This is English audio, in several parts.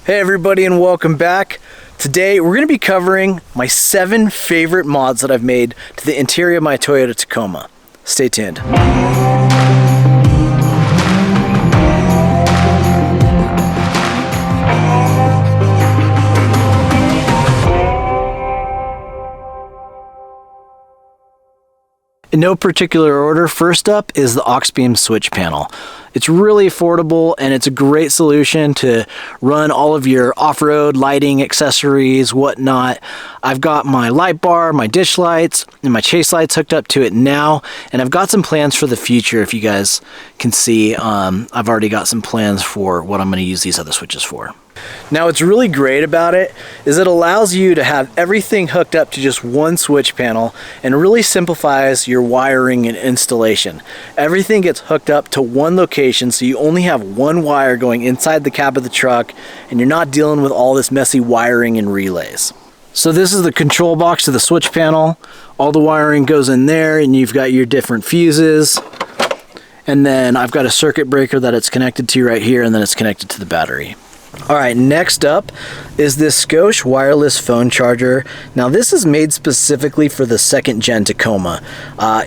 Hey everybody, and welcome back. Today we're going to be covering my 7 favorite mods that I've made to the interior of my Toyota Tacoma. Stay tuned. In no particular order, first up is the aux beam switch panel. It's really affordable and it's a great solution to run all of your off-road lighting, accessories, whatnot. I've got my light bar, my dish lights, and my chase lights hooked up to it now, and I've got some plans for the future. If you guys can see, I've already got some plans for what I'm going to use these other switches for. Now, what's really great about it is it allows you to have everything hooked up to just one switch panel and really simplifies your wiring and installation. Everything gets hooked up to one location, so you only have one wire going inside the cab of the truck and you're not dealing with all this messy wiring and relays. So this is the control box to the switch panel. All the wiring goes in there and you've got your different fuses. And then I've got a circuit breaker that it's connected to right here, and then it's connected to the battery. Alright, next up is this SCHOCHE wireless phone charger. Now this is made specifically for the 2nd gen Tacoma.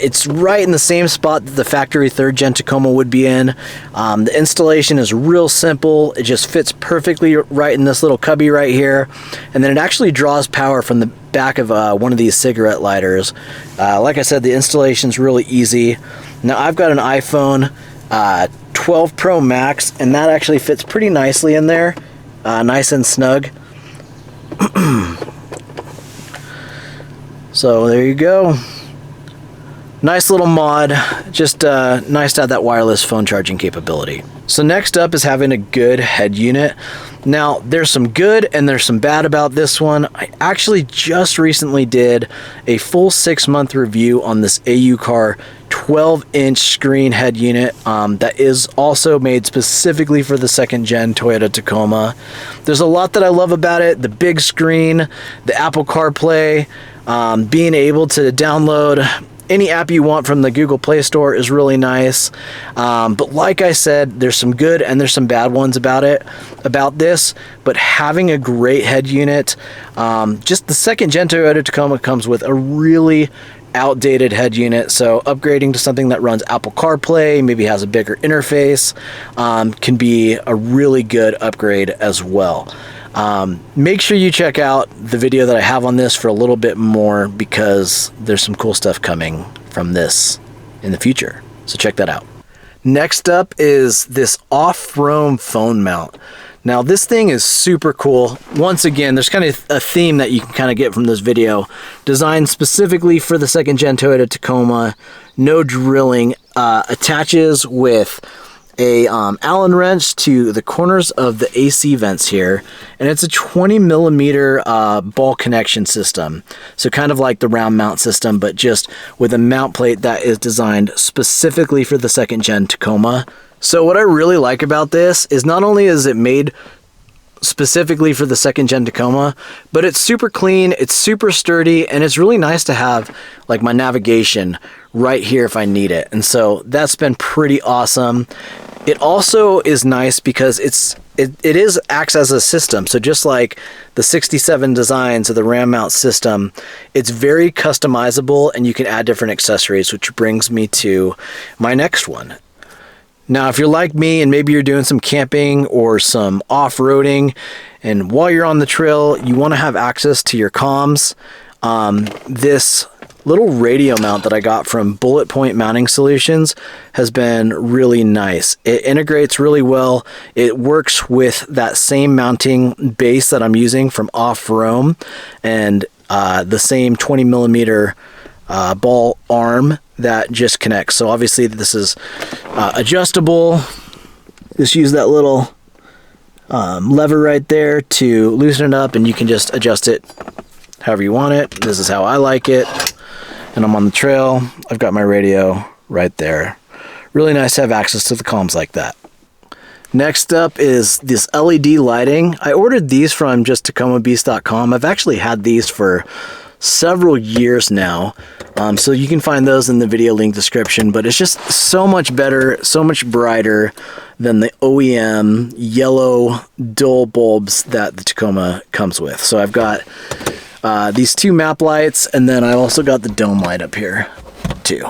It's right in the same spot that the factory 3rd gen Tacoma would be in. The installation is real simple. It just fits perfectly right in this little cubby right here. And then it actually draws power from the back of one of these cigarette lighters. Like I said, the installation's really easy. Now I've got an iPhone 12 Pro Max, and that actually fits pretty nicely in there, nice and snug. So there you go. Nice little mod, just nice to have that wireless phone charging capability. So next up is having a good head unit. Now there's some good and there's some bad about this one. I actually just recently did a full 6-month review on this AUCAR 12-inch screen head unit that is also made specifically for the 2nd gen Toyota Tacoma. There's a lot that I love about it. The big screen, the Apple CarPlay, being able to download any app you want from the Google Play Store is really nice. But like I said, there's some good and there's some bad ones about this. But having a great head unit, just the 2nd gen Toyota Tacoma comes with a really outdated head unit, so upgrading to something that runs Apple CarPlay, maybe has a bigger interface, can be a really good upgrade as well. Make sure you check out the video that I have on this for a little bit more, because there's some cool stuff coming from this in the future, so check that out. Next up is this off-roam phone mount. Now this thing is super cool. Once again, there's kind of a theme that you can kind of get from this video. Designed specifically for the 2nd gen Toyota Tacoma, no drilling, attaches with a Allen wrench to the corners of the AC vents here, and it's a 20 millimeter ball connection system. So kind of like the round mount system, but just with a mount plate that is designed specifically for the 2nd gen Tacoma. So what I really like about this is not only is it made specifically for the 2nd gen Tacoma, but it's super clean, it's super sturdy, and it's really nice to have like my navigation right here if I need it. And so that's been pretty awesome. It also is nice because it acts as a system. So just like the 67 designs of the ram mount system, it's very customizable and you can add different accessories, which brings me to my next one. Now, if you're like me and maybe you're doing some camping or some off-roading, and while you're on the trail, you want to have access to your comms, this little radio mount that I got from Bullet Point Mounting Solutions has been really nice. It integrates really well. It works with that same mounting base that I'm using from Off-Roam, and the same 20 millimeter ball arm that just connects. So obviously this is adjustable. Just use that little lever right there to loosen it up, and you can just adjust it however you want it. This is how I like it. And I'm on the trail. I've got my radio right there. Really nice to have access to the comms like that. Next up is this LED lighting. I ordered these from just TacomaBeast.com. I've actually had these for several years now. So you can find those in the video link description, but it's just so much better, so much brighter than the OEM yellow dull bulbs that the Tacoma comes with. So I've got these two map lights, and then I also got the dome light up here too.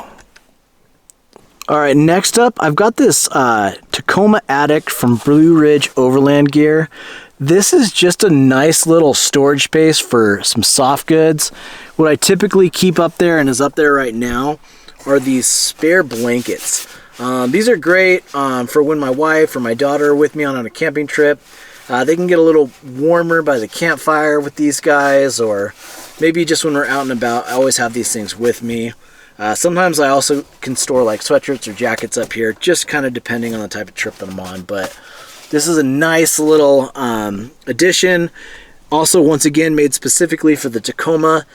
All right, next up, I've got this Tacoma Addict from Blue Ridge Overland Gear. This is just a nice little storage space for some soft goods. What I typically keep up there, and is up there right now, are these spare blankets. These are great for when my wife or my daughter are with me on a camping trip. They can get a little warmer by the campfire with these guys, or maybe just when we're out and about. I always have these things with me. Sometimes I also can store like sweatshirts or jackets up here, just kind of depending on the type of trip that I'm on. But this is a nice little addition. Also, once again, made specifically for the Tacoma.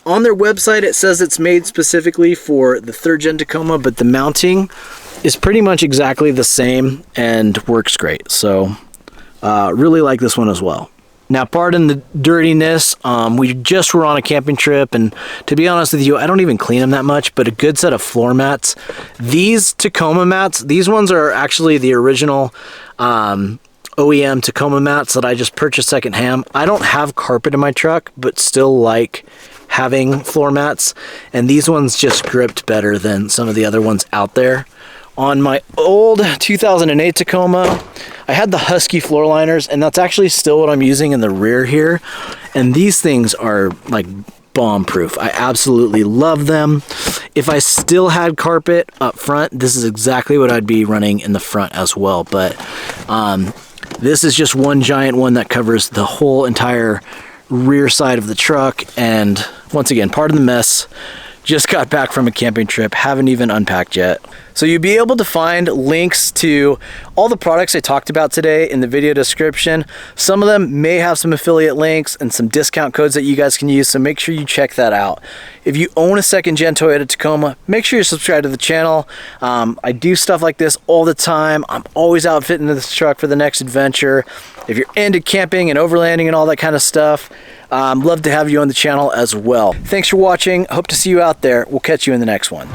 On their website, it says it's made specifically for the 3rd gen Tacoma, but the mounting is pretty much exactly the same and works great. So really like this one as well. Now, pardon the dirtiness, we just were on a camping trip, and to be honest with you, I don't even clean them that much, but a good set of floor mats. These Tacoma mats, these ones are actually the original OEM Tacoma mats that I just purchased secondhand. I don't have carpet in my truck, but still like having floor mats, and these ones just gripped better than some of the other ones out there. On my old 2008 Tacoma, I had the Husky floor liners, and that's actually still what I'm using in the rear here. And these things are like bomb-proof. I absolutely love them. If I still had carpet up front, this is exactly what I'd be running in the front as well. But this is just one giant one that covers the whole entire rear side of the truck. And once again, pardon the mess. Just got back from a camping trip, haven't even unpacked yet. So you'll be able to find links to all the products I talked about today in the video description. Some of them may have some affiliate links and some discount codes that you guys can use, so make sure you check that out. If you own a 2nd gen Toyota Tacoma, make sure you subscribe to the channel. I do stuff like this all the time. I'm always outfitting this truck for the next adventure. If you're into camping and overlanding and all that kind of stuff, love to have you on the channel as well. Thanks for watching. Hope to see you out there. We'll catch you in the next one.